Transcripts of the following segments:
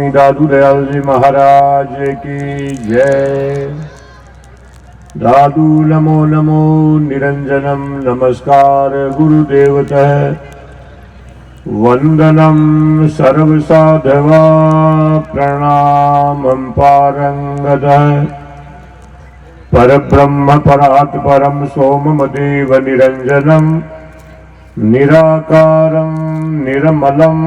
दादू दयाल जी महाराज की जय। दादू नमो नमो निरंजनम नमस्कार गुरुदेवतः वंदनम सर्वसाधवा प्रणामं पारंगतः परब्रह्म परात् परम सोममदेव निरंजनम निराकारं निर्मलं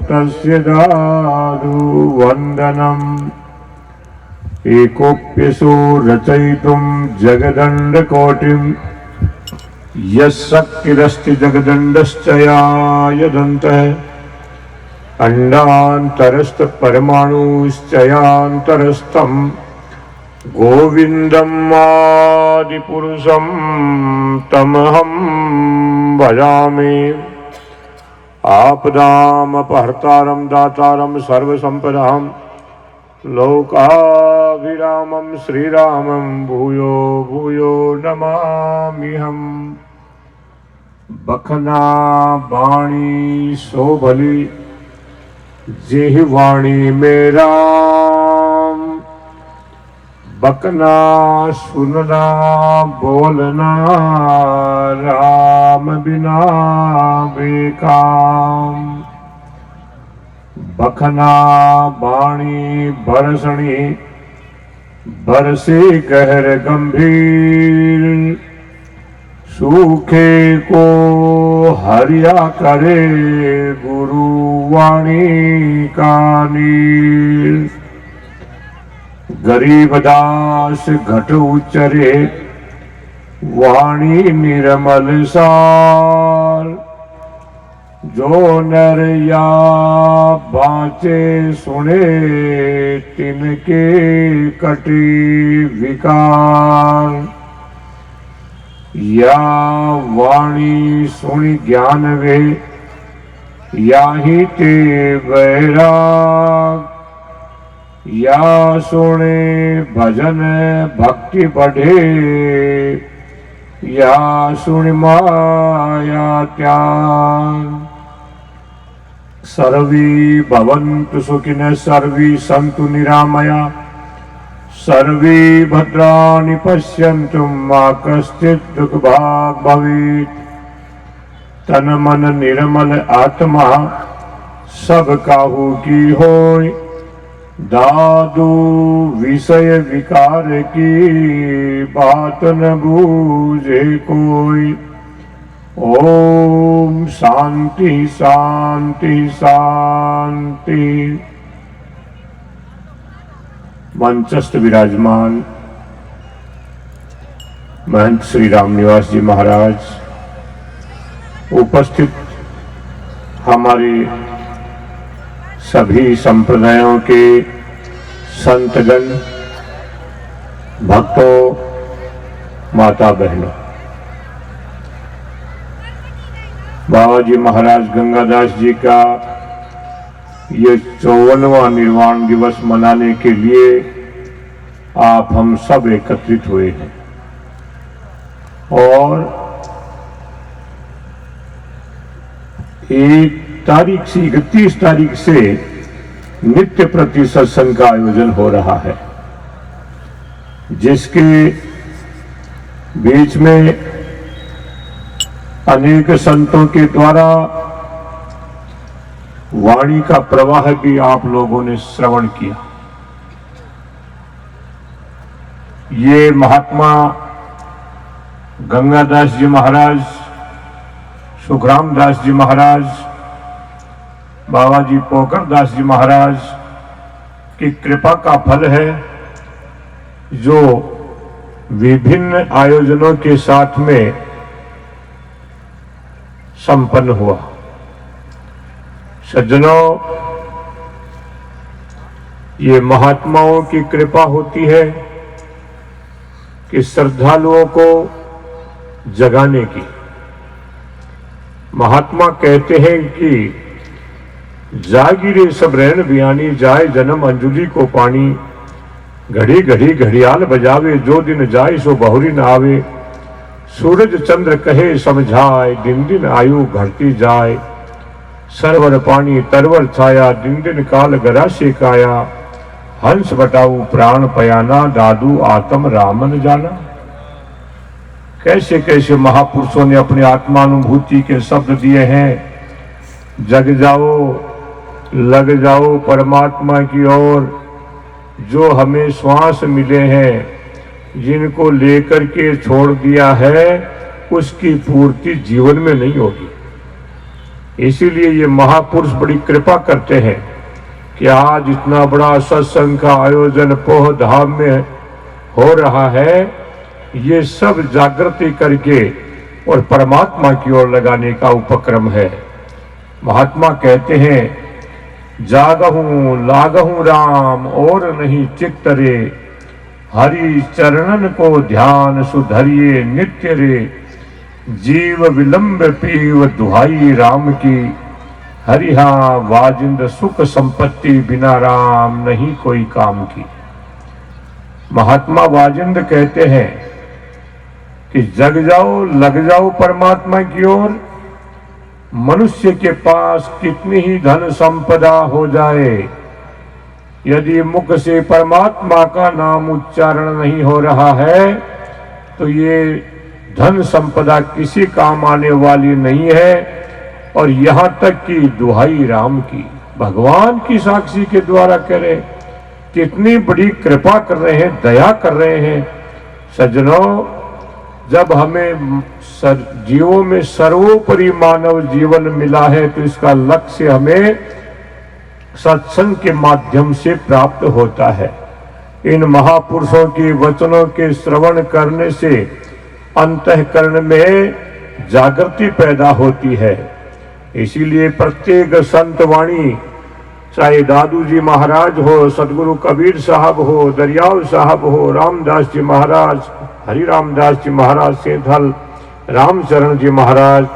तस्य दादु वंदनम् एकोप्यसो रचयितुं जगदण्डकोटिं यस्शक्तिरस्ति जगदण्डश्चयायदन्तः अण्डान्तरस्थ परमाणुश्चयान्तरस्थं गोविन्दम् आदिपुरुषं तमहं भजामि। आपदामपहर्तारं दातारं सर्वसम्पदां लोकाभिरामं श्रीरामं भूयो भूयो नमाम्यहम्। बखना वाणी शोभली जेहि वाणी मेरा बकना सुनना बोलना राम बिना बेकाम। बखना बाणी बरसणी बरसे गहर गंभीर सूखे को हरिया करे गुरु वाणी का नीर। गरीबदास घट उच्चरे वाणी निर्मल सार। जो नर या बाँचे सुने तिनके कटी विकार। या वाणी सुनि ज्ञान वे याहि ते वैराग। या सुने भजन भक्ति बढ़े या सुन माया त्याग। सर्वे भवन्तु सुखिनः सर्वे सन्तु निरामया सर्वे भद्राणि पश्यन्तु मा कश्चित् दुःखभाग् भवेत्। तन मन निर्मल आत्मा सब काहू की होय। दादू विषय विकार की बात न बूझे कोई। ओम शांति शांति शांति। मंचस्थ विराजमान महंत श्री रामनिवास जी महाराज, उपस्थित हमारे सभी संप्रदायों के संतगण, भक्तों, माता बहनों, बाबा जी महाराज गंगादास जी का ये 54वां निर्वाण दिवस मनाने के लिए आप हम सब एकत्रित हुए हैं। और 1 तारीख से 31 तारीख से नित्य प्रति सत्संग का आयोजन हो रहा है, जिसके बीच में अनेक संतों के द्वारा वाणी का प्रवाह भी आप लोगों ने श्रवण किया। ये महात्मा गंगादास जी महाराज, सुखराम दास जी महाराज, बाबा जी पोकर दास जी महाराज की कृपा का फल है, जो विभिन्न आयोजनों के साथ में संपन्न हुआ। सज्जनों, ये महात्माओं की कृपा होती है कि श्रद्धालुओं को जगाने की। महात्मा कहते हैं कि जागिरे सब रैन बियानी जाए जन्म अंजुली को पानी। घड़ी घड़ी घड़ियाल बजावे जो दिन जाए सो बहुरी न आवे। सूरज चंद्र कहे समझाए दिन दिन आयु घटती जाए। सरवर पानी तरवर छाया, दिन दिन काल गरासे काया, हंस बटाऊ प्राण पयाना, दादू आत्म रामन जाना। कैसे कैसे महापुरुषों ने अपने आत्मानुभूति के शब्द दिए हैं। जग जाओ, लग जाओ परमात्मा की ओर। जो हमें श्वास मिले हैं, जिनको लेकर के छोड़ दिया है, उसकी पूर्ति जीवन में नहीं होगी। इसीलिए ये महापुरुष बड़ी कृपा करते हैं कि आज इतना बड़ा सत्संग का आयोजन पोह धाम में हो रहा है। ये सब जागृति करके और परमात्मा की ओर लगाने का उपक्रम है। महात्मा कहते हैं, जागहूं लागहूं राम और नहीं चित्त रे, हरि चरणन को ध्यान सुधरिए नित्य रे, जीव विलंब पीव दुहाई राम की, हरिहा वाजिंद सुख संपत्ति बिना राम नहीं कोई काम की। महात्मा वाजिंद कहते हैं कि जग जाओ, लग जाओ परमात्मा की ओर। मनुष्य के पास कितनी ही धन संपदा हो जाए, यदि मुख से परमात्मा का नाम उच्चारण नहीं हो रहा है, तो ये धन संपदा किसी काम आने वाली नहीं है। और यहां तक कि दुहाई राम की, भगवान की साक्षी के द्वारा करें, कितनी बड़ी कृपा कर रहे हैं, दया कर रहे हैं। सज्जनों, जब हमें जीवों में सर्वोपरि मानव जीवन मिला है, तो इसका लक्ष्य हमें सत्संग के माध्यम से प्राप्त होता है। इन महापुरुषों के वचनों के श्रवण करने से अंतःकरण में जागृति पैदा होती है। इसीलिए प्रत्येक संत वाणी, चाहे दादू जी महाराज हो, सदगुरु कबीर साहब हो, दरियाव साहब हो, रामदास जी महाराज, हरि रामदास जी महाराज, सेंथल रामचरण जी महाराज,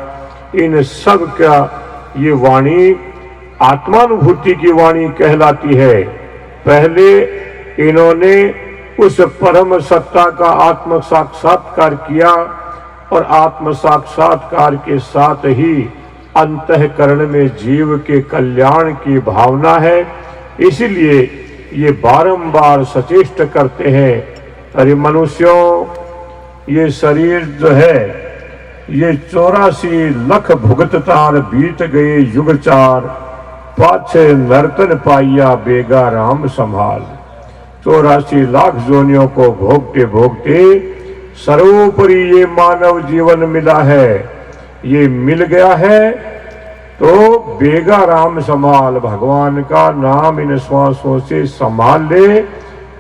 इन सब का ये वाणी आत्मानुभूति की वाणी कहलाती है। पहले इन्होंने उस परम सत्ता का आत्म साक्षात्कार किया और आत्म साक्षात्कार के साथ ही अंतःकरण में जीव के कल्याण की भावना है। इसलिए ये बारंबार सचेष्ट करते हैं, अरे मनुष्यों, ये शरीर जो है, ये 84 लख भुगततार बीत गए युग चार, पाछे नर्तन पाइया बेगा राम संभाल। 84 लाख जोनियों को भोगते भोगते सर्वोपरि ये मानव जीवन मिला है। ये मिल गया है तो बेगा राम संभाल, भगवान का नाम इन श्वासों से संभाल ले।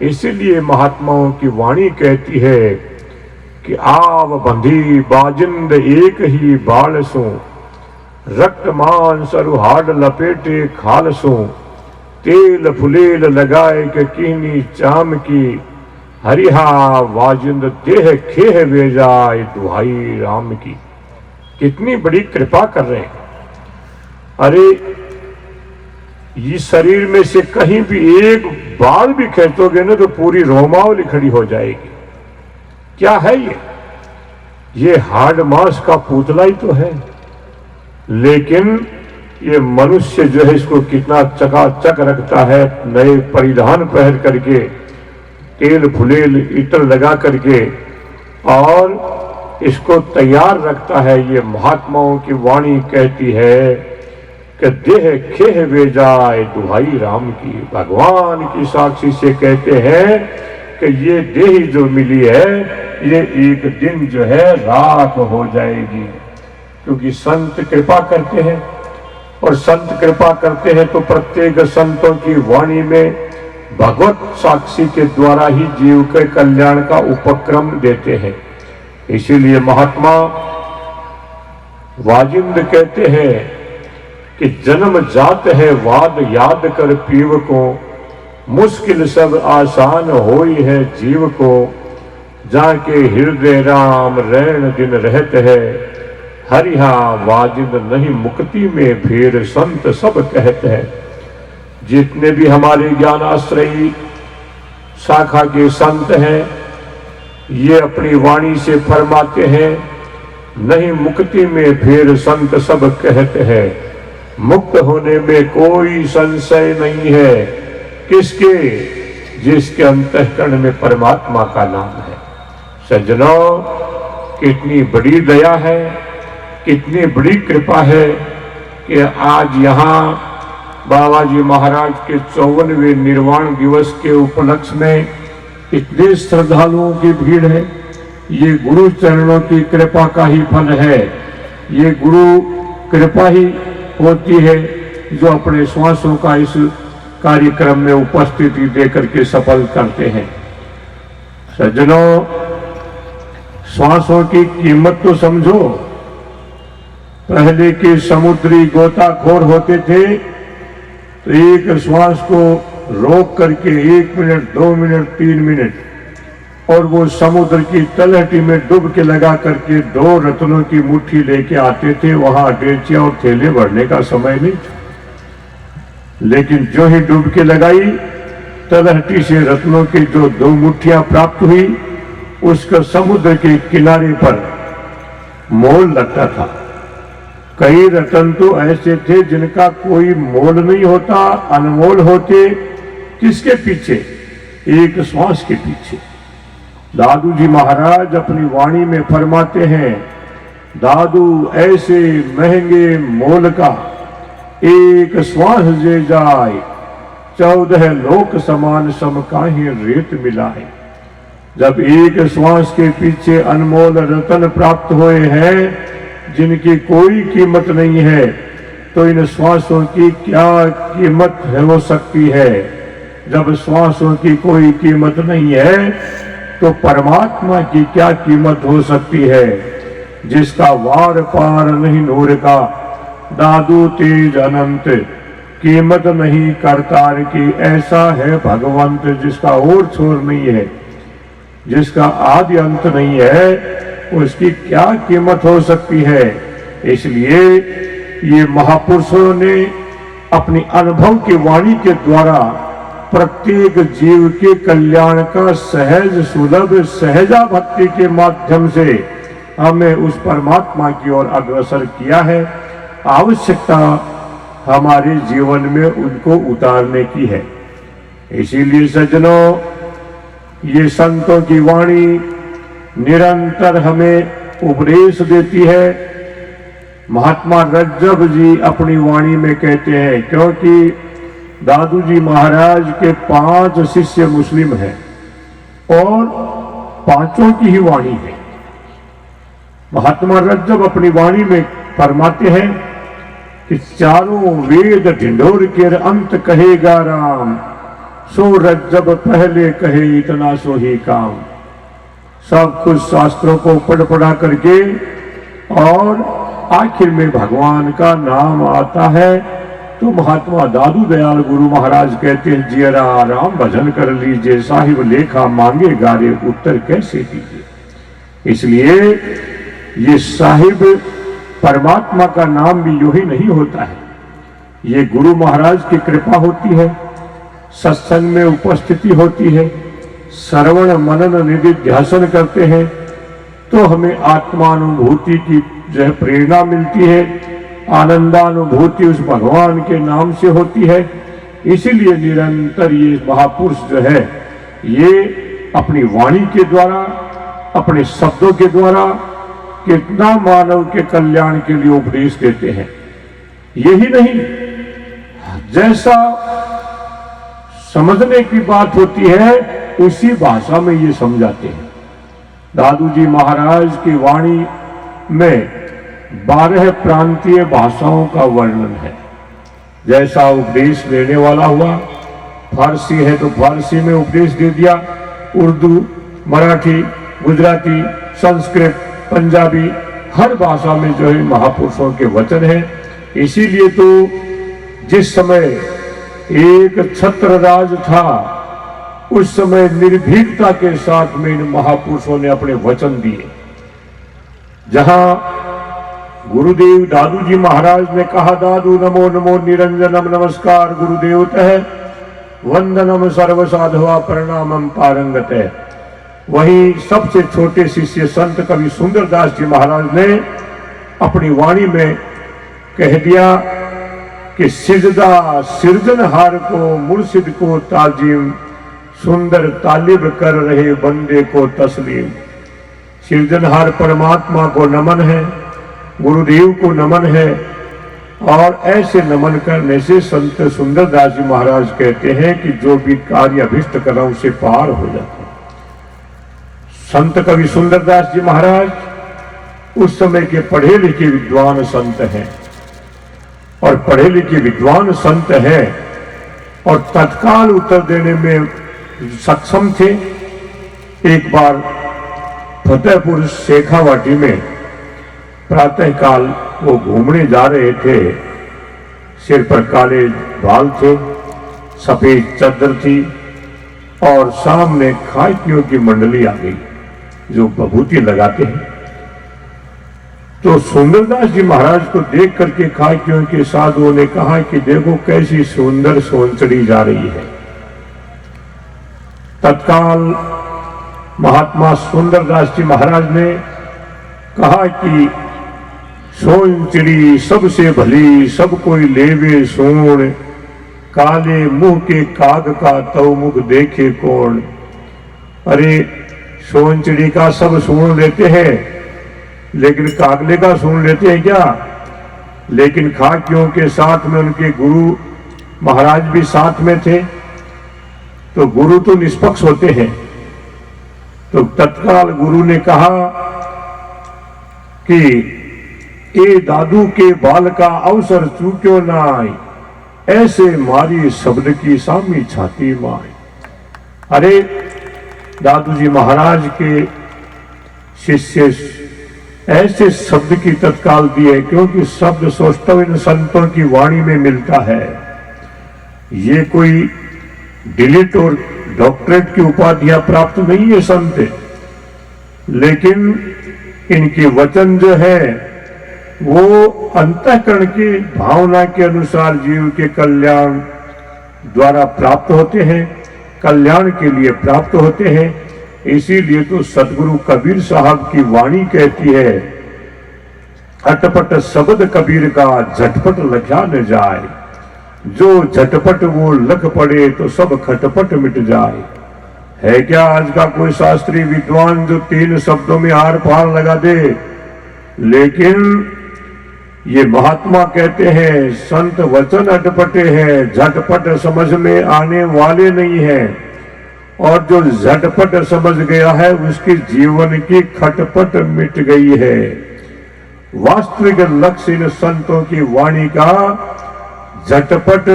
इसलिए महात्माओं की वाणी कहती है कि आव बंधी बाजिंद एक ही बाल सो, रक्त मांस हाड लपेटे खाल सो, तेल फुलेल लगाए के किहनी चाम की, हरिहा वाजिंद देह खेह वे जाए दुहाई राम की। कितनी बड़ी कृपा कर रहे हैं। अरे इस शरीर में से कहीं भी एक बाल भी खींचोगे ना, तो पूरी रोमावली खड़ी हो जाएगी। क्या है ये हाड मांस का पुतला ही तो है। लेकिन ये मनुष्य जो है, इसको कितना चकाचक रखता है, नए परिधान पहन करके, तेल फुलेल इत्र लगा करके, और इसको तैयार रखता है। ये महात्माओं की वाणी कहती है कि देह खेह वे जाए दुहाई राम की। भगवान की साक्षी से कहते हैं कि ये देह जो मिली है, ये एक दिन जो है राख हो जाएगी। क्योंकि संत कृपा करते हैं, और संत कृपा करते हैं तो प्रत्येक संतों की वाणी में भगवत साक्षी के द्वारा ही जीव के कल्याण का उपक्रम देते हैं। इसीलिए महात्मा वाजिंद कहते हैं कि जन्म जात है वाद याद कर पीव को, मुश्किल सब आसान होई है जीव को, जाके हृदय राम रैन दिन रहते है, हरिहा वाजिंद नहीं मुक्ति में फिर संत सब कहते हैं। जितने भी हमारे ज्ञान आश्रयी शाखा के संत हैं, ये अपनी वाणी से फरमाते हैं, नहीं मुक्ति में फिर संत सब कहते हैं। मुक्त होने में कोई संशय नहीं है। किसके? जिसके अंतःकरण में परमात्मा का नाम है। सज्जनों, कितनी बड़ी दया है, कितनी बड़ी कृपा है कि आज यहाँ बाबा जी महाराज के 54वें निर्वाण दिवस के उपलक्ष्य में इतने श्रद्धालुओं की भीड़ है। ये गुरु चरणों की कृपा का ही फल है। ये गुरु कृपा ही होती है जो अपने श्वासों का इस कार्यक्रम में उपस्थिति देकर के सफल करते हैं। सज्जनों, श्वासों की कीमत तो समझो। पहले के समुद्री गोताखोर होते थे तो एक श्वास को रोक करके 1 मिनट, 2 मिनट, 3 मिनट और वो समुद्र की तलहटी में डुबकी लगा करके 2 रत्नों की मुट्ठी लेके आते थे। वहां डेचिया और थैले भरने का समय नहीं था। लेकिन जो ही डुबकी लगाई, तलहटी से रत्नों की जो 2 मुट्ठियां प्राप्त हुई, उसका समुद्र के किनारे पर मोल लगता था। कई रत्न तो ऐसे थे जिनका कोई मोल नहीं होता, अनमोल होते। किसके पीछे? एक श्वास के पीछे। दादू जी महाराज अपनी वाणी में फरमाते हैं, दादू ऐसे महंगे मोल का एक श्वास जे जाए, 14 लोक समान सम काहे रेत मिलाए। जब एक श्वास के पीछे अनमोल रतन प्राप्त हुए हैं जिनकी कोई कीमत नहीं है, तो इन श्वासों की क्या कीमत हो सकती है? जब श्वासों की कोई कीमत नहीं है तो परमात्मा की क्या कीमत हो सकती है? जिसका वार पार नहीं नूर का, दादू तेज अनंत, कीमत नहीं करतार की, ऐसा है भगवंत जिसका ओर छोर नहीं है, जिसका आदि अंत नहीं है, उसकी क्या कीमत हो सकती है? इसलिए ये महापुरुषों ने अपनी अनुभव की वाणी के द्वारा प्रत्येक जीव के कल्याण का सहज सुलभ सहजा भक्ति के माध्यम से हमें उस परमात्मा की ओर अग्रसर किया है। आवश्यकता हमारे जीवन में उनको उतारने की है। इसीलिए सज्जनों, ये संतों की वाणी निरंतर हमें उपदेश देती है। महात्मा रज्जब जी अपनी वाणी में कहते हैं, क्योंकि दादू जी महाराज के 5 शिष्य मुस्लिम हैं और 5 की ही वाणी है। महात्मा रज्जब अपनी वाणी में फरमाते हैं कि 4 वेद ढिंढोर के अंत कहेगा राम, सो रज्जब पहले कहे इतना सो ही काम। सब कुछ शास्त्रों को पढ़ा करके और आखिर में भगवान का नाम आता है। तो महात्मा दादू दयाल गुरु महाराज कहते हैं, जियरा राम भजन कर लीजिए, साहिब लेखा मांगे गारे उत्तर कैसे दीजिए। इसलिए ये साहिब परमात्मा का नाम भी यूं ही नहीं होता है। ये गुरु महाराज की कृपा होती है, सत्संग में उपस्थिति होती है, श्रवण मनन निधिध्यासन करते हैं तो हमें आत्मानुभूति की जो है प्रेरणा मिलती है, आनंदानुभूति उस भगवान के नाम से होती है। इसीलिए निरंतर ये महापुरुष जो है ये अपनी वाणी के द्वारा, अपने शब्दों के द्वारा कितना मानव के कल्याण के लिए उपदेश देते हैं। यही नहीं, जैसा समझने की बात होती है उसी भाषा में ये समझाते हैं। दादू जी महाराज की वाणी में 12 प्रांतीय भाषाओं का वर्णन है। जैसा उपदेश देने वाला हुआ, फारसी है तो फारसी में उपदेश दे दिया, उर्दू, मराठी, गुजराती, संस्कृत, पंजाबी, हर भाषा में जो है महापुरुषों के वचन हैं। इसीलिए तो जिस समय एक छत्र राज था उस समय निर्भीकता के साथ में इन महापुरुषों ने अपने वचन दिए। जहां गुरुदेव दादू जी महाराज ने कहा, दादू नमो नमो निरंजनम नमस्कार गुरुदेव है, वंदनम सर्व साधवा प्रणामम पारंगत है। वहीं सबसे छोटे शिष्य संत कवि सुंदरदास जी महाराज ने अपनी वाणी में कह दिया कि सिजदा सिरजनहार को, मुर्शिद को ताजीम, सुंदर तालिब कर रहे बंदे को तस्लीम। सिरजनहार परमात्मा को नमन है, गुरुदेव को नमन है, और ऐसे नमन करने से संत सुंदरदास जी महाराज कहते हैं कि जो भी कार्य अभिष्ट करा उसे पार हो जाता है। संत कवि सुंदरदास जी महाराज उस समय के पढ़े लिखे विद्वान संत हैं, और पढ़े लिखे विद्वान संत हैं और तत्काल उत्तर देने में सक्षम थे। एक बार फतेहपुर शेखावाटी में प्रातःकाल वो घूमने जा रहे थे। सिर पर काले बाल थे, सफेद चादर थी, और सामने खाकियों की मंडली आ गई जो विभूति लगाते हैं। तो सुंदरदास जी महाराज को देख करके खाकियों के साधुओं ने कहा कि देखो कैसी सुंदर सोंचड़ी जा रही है। तत्काल महात्मा सुंदरदास जी महाराज ने कहा कि सोंचड़ी सबसे भली, सब कोई लेवे सोण, काले मुंह के काग का तव मुख देखे कौन। अरे सोंचड़ी का सब सुन लेते हैं, लेकिन कागले का सुन लेते हैं क्या? लेकिन खाकियों के साथ में उनके गुरु महाराज भी साथ में थे, तो गुरु तो निष्पक्ष होते हैं। तो तत्काल गुरु ने कहा कि ए दादू के बाल का अवसर चूक्यो नाय, ऐसे मारी शब्द की सामी छाती माय। अरे दादू जी महाराज के शिष्य ऐसे शब्द की तत्काल दिए, क्योंकि शब्द सौष्ठव इन संतों की वाणी में मिलता है। ये कोई डिलीट और डॉक्टरेट की उपाधियां प्राप्त नहीं है संत, लेकिन इनके वचन जो है वो अंतःकरण की भावना के अनुसार जीव के कल्याण द्वारा प्राप्त होते हैं, कल्याण के लिए प्राप्त होते हैं। इसीलिए तो सतगुरु कबीर साहब की वाणी कहती है, अटपट शब्द कबीर का झटपट लख्या न जाए, जो झटपट वो लख पड़े तो सब खटपट मिट जाए। है क्या आज का कोई शास्त्रीय विद्वान जो 3 शब्दों में आर पार लगा दे? लेकिन ये महात्मा कहते हैं संत वचन अटपटे हैं, झटपट समझ में आने वाले नहीं हैं, और जो झटपट समझ गया है उसकी जीवन की खटपट मिट गई है। वास्तविक लक्ष्य इन संतों की वाणी का झटपट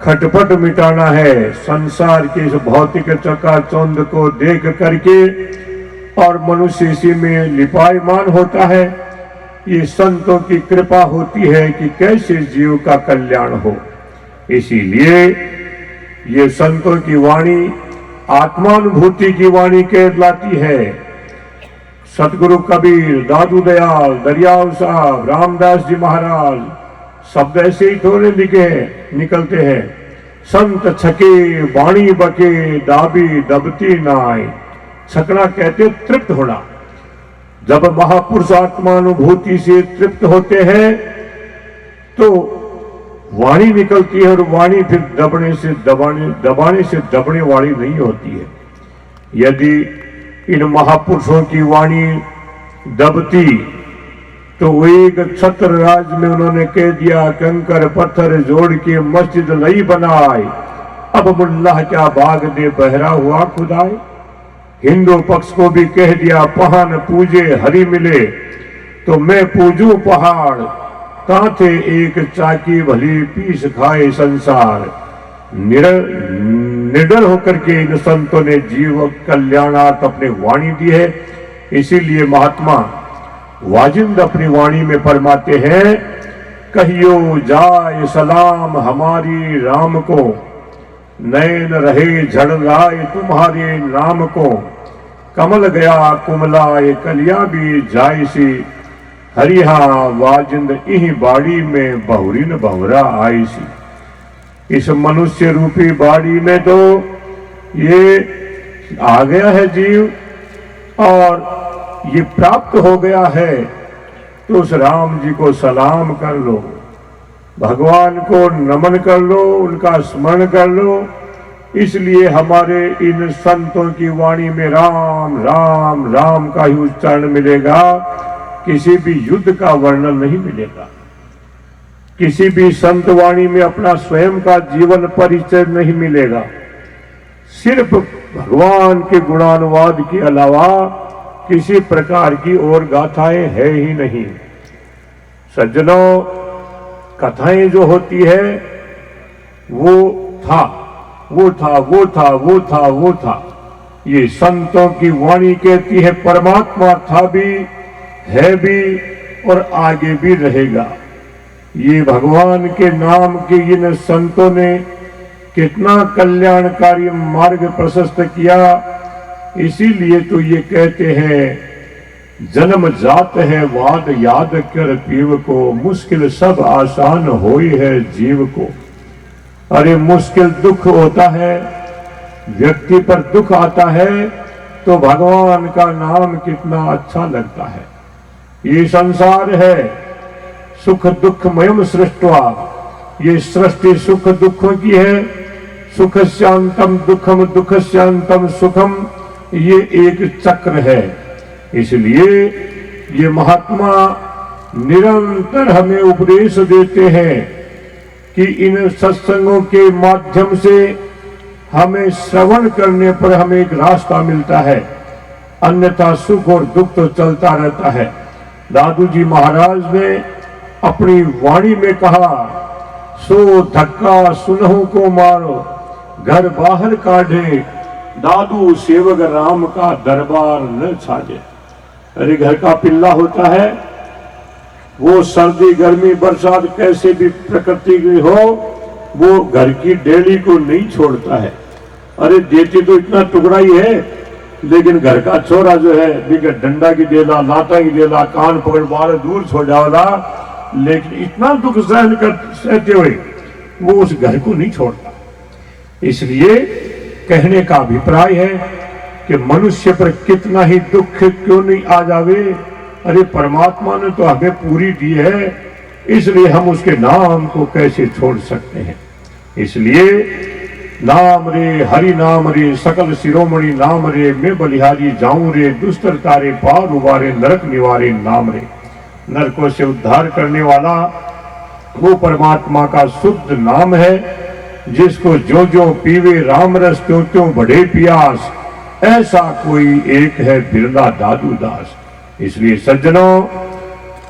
खटपट मिटाना है। संसार के इस भौतिक चकाचौंध को देख करके और मनुष्य इसी में लिपायमान होता है। ये संतों की कृपा होती है कि कैसे जीव का कल्याण हो। इसीलिए ये संतों की वाणी आत्मानुभूति की वाणी कहलाती है। सतगुरु कबीर, दादू दयाल, दरियाव साहब, रामदास जी महाराज शब्द ऐसे ही थोड़े निकलते हैं। संत छके वाणी बके, दाबी दबती नाय। छकना कहते तृप्त होना। जब महापुरुष आत्मानुभूति से तृप्त होते हैं तो वाणी निकलती है, और वाणी फिर दबाने से दबने वाली नहीं होती है। यदि इन महापुरुषों की वाणी दबती तो एक छत्र राज में उन्होंने कह दिया, कंकर पत्थर जोड़ के मस्जिद नहीं बनाए, अब मुल्लाह क्या बाग दे बहरा हुआ खुदाए। हिंदू पक्ष को भी कह दिया, पहान पूजे हरि मिले तो मैं पूजू पहाड़, कांथे एक चाकी भली पीस खाए संसार। निडर होकर के इन संतों ने जीव कल्याणार्थ अपनी वाणी दी है। इसीलिए महात्मा वाजिंद अपनी वाणी में फरमाते हैं, कहियो जाए सलाम हमारी राम को, नैन रहे झड़ लाए तुम्हारे नाम को। कमल गया कुमलाए कलिया भी जाय सी, हरिहा वाजिंद इही बाड़ी में बहुरीन बहुरा आई सी। इस मनुष्य रूपी बाड़ी में तो ये आ गया है जीव, और ये प्राप्त हो गया है, तो उस राम जी को सलाम कर लो। भगवान को नमन कर लो, उनका स्मरण कर लो। इसलिए हमारे इन संतों की वाणी में राम राम राम का ही उच्चारण मिलेगा, किसी भी युद्ध का वर्णन नहीं मिलेगा। किसी भी संत वाणी में अपना स्वयं का जीवन परिचय नहीं मिलेगा। सिर्फ भगवान के गुणानुवाद के अलावा किसी प्रकार की और गाथाएं है ही नहीं। सज्जनों, कथाएं जो होती है वो था, वो था, वो था, वो था, वो था। ये संतों की वाणी कहती है परमात्मा था भी, है भी और आगे भी रहेगा। ये भगवान के नाम के इन संतों ने कितना कल्याणकारी मार्ग प्रशस्त किया। इसीलिए तो ये कहते हैं जन्म जात है वाद याद कर पीव को, मुश्किल सब आसान होई है जीव को। अरे मुश्किल दुख होता है, व्यक्ति पर दुख आता है तो भगवान का नाम कितना अच्छा लगता है। ये संसार है सुख दुखमयम सृष्टवा, ये सृष्टि सुख दुखों की है। सुख शांतम दुखम, दुख शांतम सुखम, ये एक चक्र है। इसलिए ये महात्मा निरंतर हमें उपदेश देते हैं कि इन सत्संगों के माध्यम से हमें श्रवण करने पर हमें एक रास्ता मिलता है, अन्यथा सुख और दुख तो चलता रहता है। दादू जी महाराज ने अपनी वाणी में कहा, सो धक्का सुनहु को मारो, घर बाहर काढ़े, दादू सेवक राम का दरबार न छाजे। अरे घर का पिल्ला होता है, वो सर्दी गर्मी बरसात कैसे भी प्रकृति की हो, वो घर की डेली को नहीं छोड़ता है। अरे देती तो इतना टुकड़ा ही है, लेकिन घर का छोरा जो है बिगड़ डंडा की देला, लाता की देला, कान पकड़ बाहर दूर छोड़ जाओला, लेकिन इतना दुख सहन कर सहते हुए वो उस घर को नहीं छोड़ता। इसलिए कहने का अभिप्राय है कि मनुष्य पर कितना ही दुख क्यों नहीं आ जावे, अरे परमात्मा ने तो हमें पूरी दी है, इसलिए हम उसके नाम को कैसे छोड़ सकते हैं। इसलिए नाम रे हरि नाम रे सकल शिरोमणि नाम रे, मैं बलिहारी जाऊं रे, दुष्टर तारे पार उबारे, नरक निवारे नाम रे। नरकों से उद्धार करने वाला वो परमात्मा का शुद्ध नाम है, जिसको जो जो पीवे राम रस त्यों त्यों बढ़े पियास, ऐसा कोई एक है बिरला दादू दास। इसलिए सज्जनों,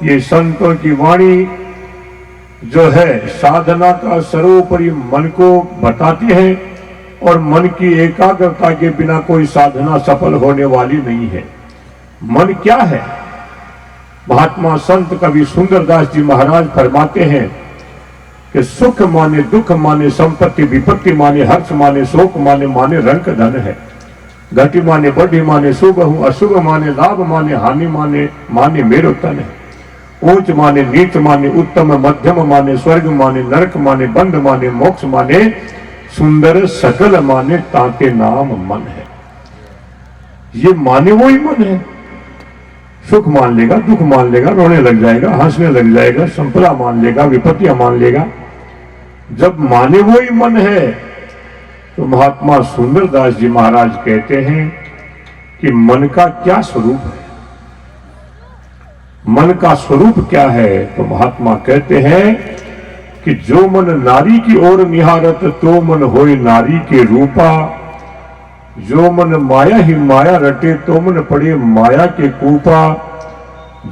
ये संतों की वाणी जो है साधना का सर्वोपरि मन को बताती है, और मन की एकाग्रता के बिना कोई साधना सफल होने वाली नहीं है। मन क्या है? महात्मा संत कवि सुंदरदास जी महाराज फरमाते हैं कि सुख माने दुख माने संपत्ति विपत्ति माने हर्ष माने शोक माने माने रंक धन है। घटी माने बढ़ी माने शुभ हूं, अशुभ माने लाभ माने हानि माने माने मेरो तन है। ऊंच माने नीच माने उत्तम मध्यम माने स्वर्ग माने नरक माने बंध माने मोक्ष माने सुंदर सकल माने ताके नाम मन है। ये माने वो ही मन है। सुख मान लेगा, दुख मान लेगा, रोने लग जाएगा, हंसने लग जाएगा, संपदा मान लेगा, विपत्तियां मान लेगा। जब माने वो ही मन है तो महात्मा सुंदरदास जी महाराज कहते हैं कि मन का क्या स्वरूप है, मन का स्वरूप क्या है। तो महात्मा कहते हैं कि जो मन नारी की ओर निहारत, तो मन होए नारी के रूपा। जो मन माया ही माया रटे, तो मन पड़े माया के कूपा।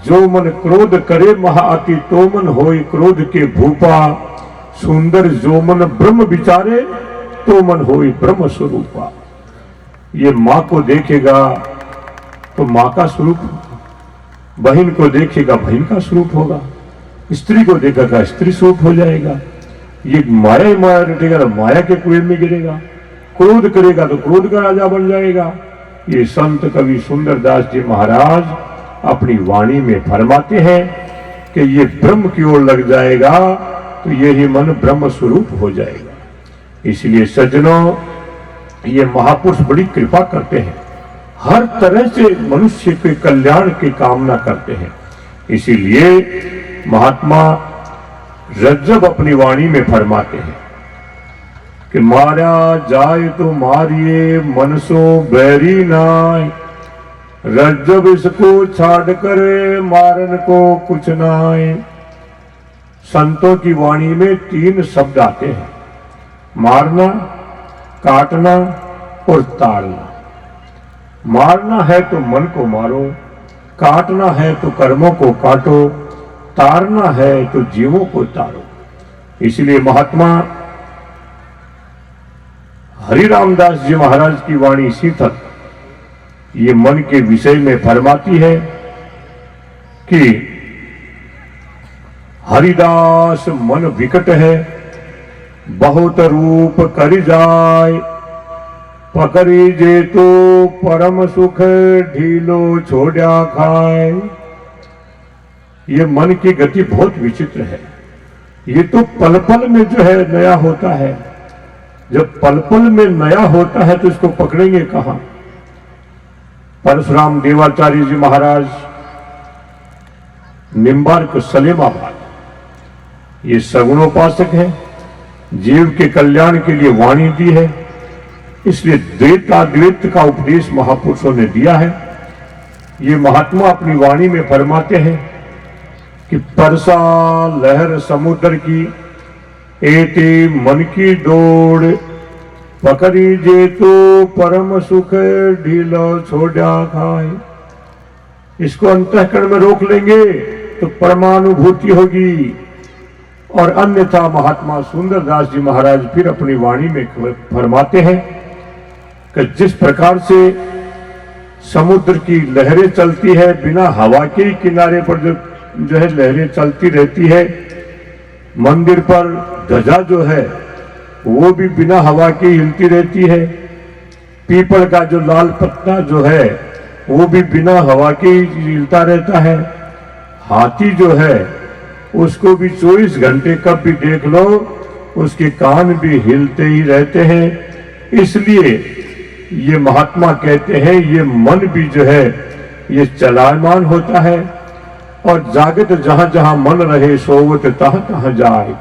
जो मन क्रोध करे महाअति, तो मन होए क्रोध के भूपा। सुंदर जो मन ब्रह्म विचारे, तो मन होए ब्रह्म स्वरूपा। ये माँ को देखेगा तो माँ का स्वरूप, बहन को देखेगा बहन का स्वरूप होगा, स्त्री को देखेगा स्त्री स्वरूप हो जाएगा। ये माया ही माया रटेगा तो माया के कुएं में गिरेगा, क्रोध करेगा तो क्रोध का राजा बन जाएगा। ये संत कवि सुंदरदास जी महाराज अपनी वाणी में फरमाते हैं कि ये ब्रह्म की ओर लग जाएगा तो यही मन ब्रह्म स्वरूप हो जाएगा। इसलिए सज्जनों, ये महापुरुष बड़ी कृपा करते हैं, हर तरह से मनुष्य के कल्याण की कामना करते हैं। इसीलिए महात्मा रज्जब अपनी वाणी में फरमाते हैं कि मारा जाए तो मारिए मन सो बैरी नाय, रज्जब इसको छाड़ कर मारन को कुछ नाय। संतों की वाणी में 3 शब्द आते हैं, मारना, काटना और ताड़ना। मारना है तो मन को मारो, काटना है तो कर्मों को काटो, तारना है तो जीवों को तारो। इसलिए महात्मा हरि रामदास जी महाराज की वाणी शीतल ये मन के विषय में फरमाती है कि हरिदास मन विकट है, बहुत रूप कर जाय, पकड़ी जे तो परम सुख ढीलो छोड़ा खाए। ये मन की गति बहुत विचित्र है। ये तो पल पल में जो है नया होता है। जब पल पल में नया होता है तो इसको पकड़ेंगे कहां। परशुराम देवाचार्य जी महाराज निम्बार्क सलेमाबाद, ये सगुणोपासक है, जीव के कल्याण के लिए वाणी दी है। इसलिए द्वैताद्वैत का उपदेश महापुरुषों ने दिया है। ये महात्मा अपनी वाणी में फरमाते हैं कि परसा लहर समुद्र की, एते मन की डोर, पकड़ी जे तो परम सुख ढीलो छोड़ा खाए। इसको अंतःकरण में रोक लेंगे तो परमानुभूति होगी। और अन्यथा महात्मा सुंदरदास जी महाराज फिर अपनी वाणी में फरमाते हैं कि जिस प्रकार से समुद्र की लहरें चलती है, बिना हवा के ही किनारे पर जो है लहरें चलती रहती है, मंदिर पर ध्वजा जो है वो भी बिना हवा के हिलती रहती है, पीपल का जो लाल पत्ता जो है वो भी बिना हवा के ही हिलता रहता है, हाथी जो है उसको भी 24 घंटे कब भी देख लो उसके कान भी हिलते ही रहते हैं। इसलिए ये महात्मा कहते हैं ये मन भी जो है ये चलायमान होता है, और जागृत जहां जहां मन रहे सोवत तहां तहां जाए।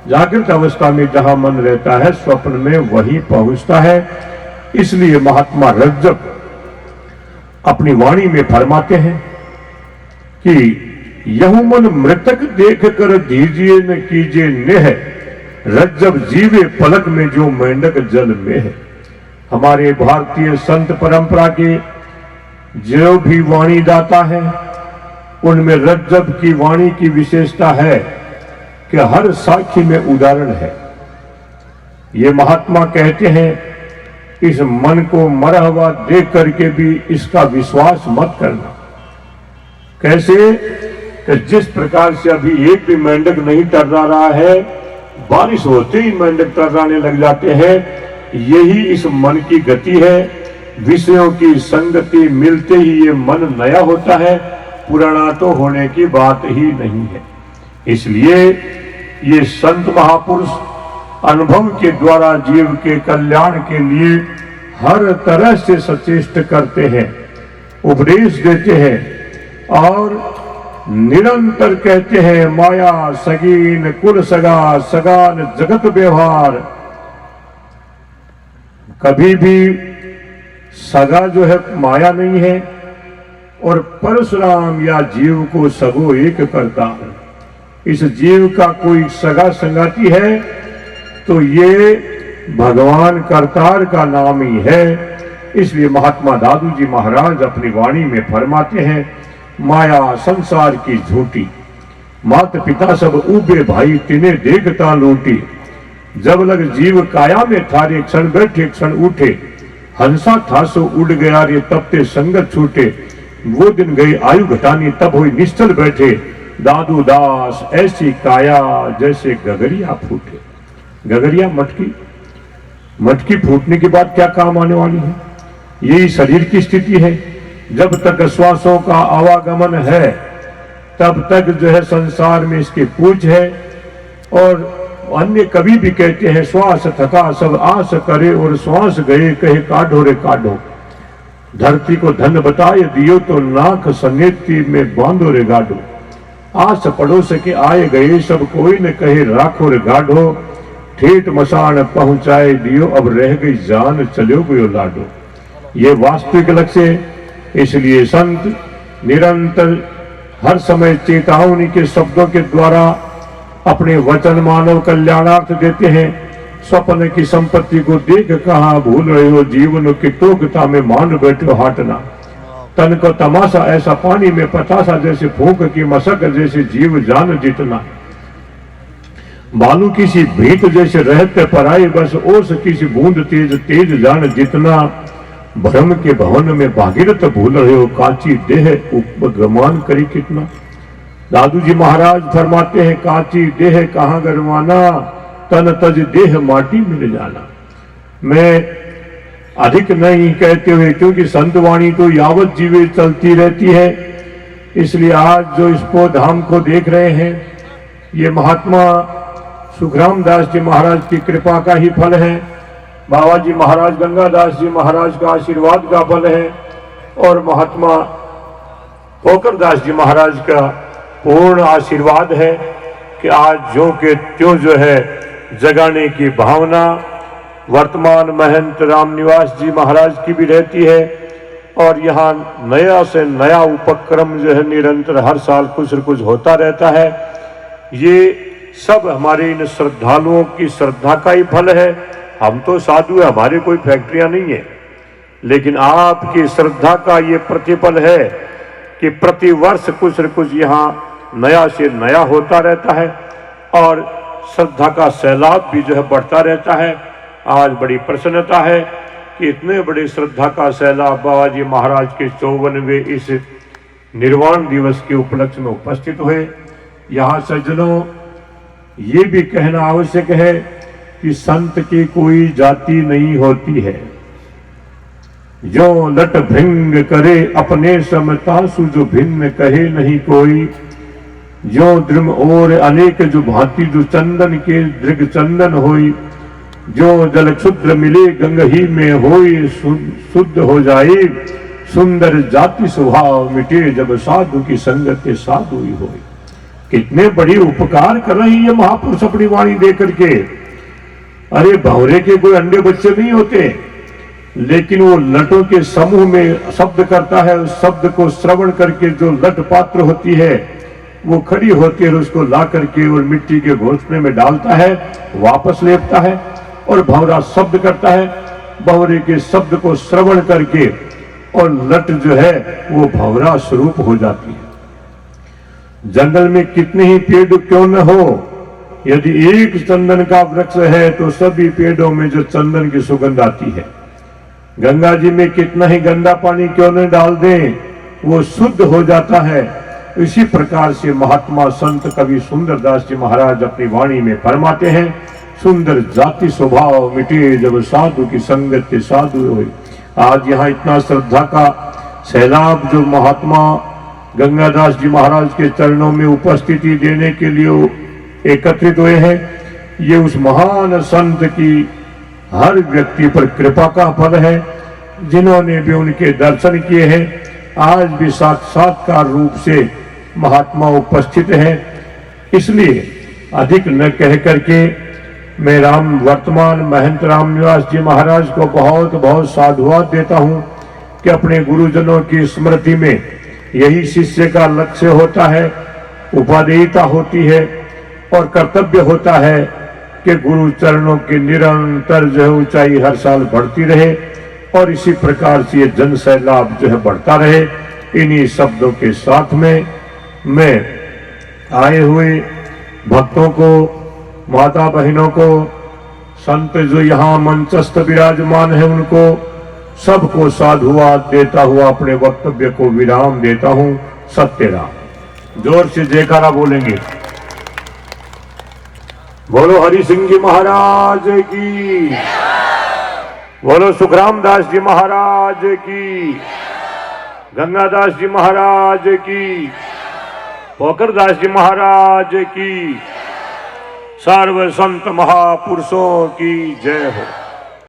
जागृत अवस्था में जहां मन रहता है स्वप्न में वही पहुंचता है। इसलिए महात्मा रज्जब अपनी वाणी में फरमाते हैं कि यहु मन मृतक देख कर दीजिए न कीजिए नेह, रज्जब जीवे पलक में जो मेंढक जल में है। हमारे भारतीय संत परंपरा के जो भी वाणी दाता है उनमें रज्जब की वाणी की विशेषता है कि हर साखी में उदाहरण है। ये महात्मा कहते हैं इस मन को मरा हुआ देख करके भी इसका विश्वास मत करना। कैसे कि जिस प्रकार से अभी एक भी मेंढक नहीं टर्रा रहा है, बारिश होते ही मेंढक टर्राने लग जाते हैं, यही इस मन की गति है। विषयों की संगति मिलते ही ये मन नया होता है, पुराना तो होने की बात ही नहीं है। इसलिए ये संत महापुरुष अनुभव के द्वारा जीव के कल्याण के लिए हर तरह से सचेष्ट करते हैं, उपदेश देते हैं और निरंतर कहते हैं माया सगीन कुल सगा, सगान जगत व्यवहार। कभी भी सगा जो है माया नहीं है, और परशुराम या जीव को सगो एक करता है। इस जीव का कोई सगा संगाती है तो ये भगवान करतार का नाम ही है। इसलिए महात्मा दादू जी महाराज अपनी वाणी में फरमाते हैं माया संसार की झूठी, मात पिता सब उबे भाई तिने देखता लूटी। जब लग जीव काया में थारे क्षण बैठे क्षण उठे, हंसा था सो उड़ गया रे तब ते संगत छूटे। वो दिन गई आयु घटानी तब हुई निश्चल बैठे, दादू दास ऐसी काया जैसे गगरिया फूटे। गगरिया मटकी, मटकी फूटने के बाद क्या काम आने वाली है? यही शरीर की स्थिति है। जब तक श्वासों का आवागमन है तब तक जो है संसार में इसकी पूछ है। और अन्य कवि भी कहते हैं श्वास थका सब आस करे और श्वास गए कहे काढ़ो रे काढ़ो। धरती को धन बताए दियो तो नाक सनेती में बांधो रे गाढ़ो। आस पड़ोस के आए गए सब कोई न कहे राखो रे गाढ़ो, ठेठ मसान पहुंचाए दियो अब रह गई जान चलो गयो लाडो। ये वास्तविक लक्ष्य है। इसलिए संत निरंतर हर समय चेतावनी के शब्दों के द्वारा अपने वचन मानव कल्याणार्थ देते हैं। स्वप्न की संपत्ति को देख कहाँ भूल रहे हो, जीवन की टोकता में मान बैठो हाटना। तन को तमाशा ऐसा पानी में पतासा, जैसे फूंक की मशक जैसे जीव जान जितना। बालू किसी भीत जैसे रहते पराई, बस ओस किसी बूंद तेज तेज जान जितना। भ्रम के भवन में भागीरथ भूल रहे हो, काची देह उपगमान करी कितना। दादू जी महाराज फरमाते हैं, काची देह कहाँ गरमाना, तन तज देह माटी मिल जाना। मैं अधिक नहीं कहते हुए, क्योंकि संत वाणी तो यावत जीवे चलती रहती है, इसलिए आज जो इस धाम को देख रहे हैं, ये महात्मा सुखराम दास जी महाराज की कृपा का ही फल है। बाबा जी महाराज गंगादास जी महाराज का आशीर्वाद का फल है, और महात्मा पोकर दास जी महाराज का पूर्ण आशीर्वाद है कि आज जो के त्यों जो है जगाने की भावना वर्तमान महंत रामनिवास जी महाराज की भी रहती है। और यहाँ नया से नया उपक्रम जो है निरंतर हर साल कुछ न कुछ होता रहता है। ये सब हमारे इन श्रद्धालुओं की श्रद्धा का ही फल है। हम तो साधु है, हमारे कोई फैक्ट्रियां नहीं है, लेकिन आपकी श्रद्धा का ये प्रतिफल है कि प्रति वर्ष कुछ न कुछ यहाँ नया से नया होता रहता है, और श्रद्धा का सैलाब भी जो है बढ़ता रहता है। आज बड़ी प्रसन्नता है कि इतने बड़े श्रद्धा का सैलाब बाबा जी महाराज के 54वें इस निर्वाण दिवस के उपलक्ष्य में उपस्थित हुए। यहाँ सज्जनों, ये भी कहना आवश्यक है कि संत की कोई जाति नहीं होती है। जो लट भृंग करे अपने समतासु, जो भिन्न कहे नहीं कोई। जो द्रुम और अनेक जो भांति, जो चंदन के दृग चंदन होई। जो जल क्षुद्र मिले गंग ही में होई, शुद्ध हो जाए सुंदर जाति स्वभाव मिटे, जब साधु की संगत साधु ही होई। कितने बड़ी उपकार कर रही है महापुरुष अपनी वाणी दे करके। अरे भंवरे के कोई अंडे बच्चे नहीं होते, लेकिन वो लटों के समूह में शब्द करता है। उस शब्द को श्रवण करके जो लट पात्र होती है वो खड़ी होती है, और उसको ला करके और मिट्टी के घोंसले में डालता है, वापस लेपता है और भंवरा शब्द करता है। भंवरे के शब्द को श्रवण करके और लट जो है वो भंवरा स्वरूप हो जाती है। जंगल में कितने ही पेड़ क्यों न हो, यदि एक चंदन का वृक्ष है तो सभी पेड़ों में जो चंदन की सुगंध आती है। गंगा जी में कितना ही गंदा पानी क्यों न डाल दें, वो शुद्ध हो जाता है। इसी प्रकार से महात्मा संत कवि सुंदरदास जी महाराज अपनी वाणी में फरमाते हैं, सुंदर जाति स्वभाव मिटे, जब साधु की संगत साधु होई। आज यहाँ इतना श्रद्धा का सैलाब जो महात्मा गंगादास जी महाराज के चरणों में उपस्थिति देने के लिए एकत्रित हुए हैं, ये उस महान संत की हर व्यक्ति पर कृपा का फल है। जिन्होंने भी उनके दर्शन किए हैं, आज भी साक्षात्कार रूप से महात्मा उपस्थित हैं। इसलिए अधिक न कह करके मैं वर्तमान महंत रामनिवास जी महाराज को बहुत बहुत साधुवाद देता हूँ कि अपने गुरुजनों की स्मृति में यही शिष्य का लक्ष्य होता है, उपादेयता होती है और कर्तव्य होता है कि गुरु चरणों की निरंतर जो है ऊंचाई हर साल बढ़ती रहे, और इसी प्रकार से ये जन सैलाब जो है बढ़ता रहे। इन्हीं शब्दों के साथ में मैं आए हुए भक्तों को, माता बहनों को, संत जो यहाँ मंचस्थ विराजमान है उनको सबको साधुवाद देता हुआ अपने वक्तव्य को विराम देता हूँ। सत्य राम। जोर से जयकारा बोलेंगे। बोलो हरि सिंह जी महाराज की, बोलो सुखराम दास जी महाराज की, गंगादास जी महाराज की, पोकर दास जी महाराज की, सर्व संत महापुरुषों की जय हो।